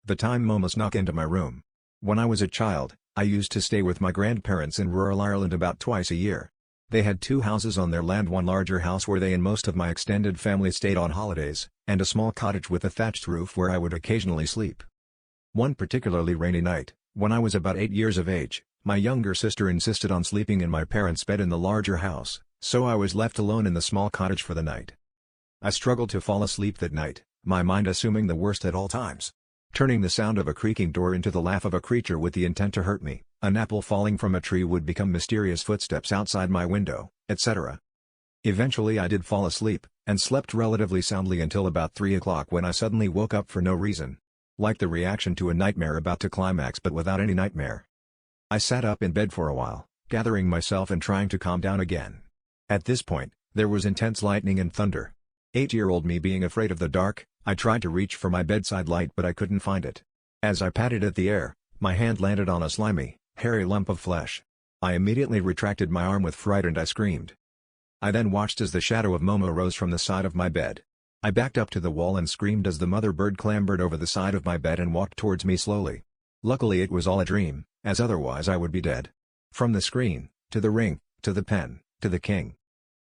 The time Momo snuck into my room. When I was a child, I used to stay with my grandparents in rural Ireland about twice a year. They had two houses on their land, one larger house where they and most of my extended family stayed on holidays, and a small cottage with a thatched roof where I would occasionally sleep. One particularly rainy night, when I was about 8 years of age, my younger sister insisted on sleeping in my parents' bed in the larger house, so I was left alone in the small cottage for the night. I struggled to fall asleep that night, my mind assuming the worst at all times. Turning the sound of a creaking door into the laugh of a creature with the intent to hurt me, an apple falling from a tree would become mysterious footsteps outside my window, etc. Eventually I did fall asleep, and slept relatively soundly until about 3 o'clock when I suddenly woke up for no reason. Like the reaction to a nightmare about to climax but without any nightmare. I sat up in bed for a while, gathering myself and trying to calm down again. At this point, there was intense lightning and thunder. 8-year-old me being afraid of the dark, I tried to reach for my bedside light but I couldn't find it. As I patted at the air, my hand landed on a slimy, hairy lump of flesh. I immediately retracted my arm with fright and I screamed. I then watched as the shadow of Momo rose from the side of my bed. I backed up to the wall and screamed as the mother bird clambered over the side of my bed and walked towards me slowly. Luckily it was all a dream, as otherwise I would be dead. From the screen, to the ring, to the pen, to the king,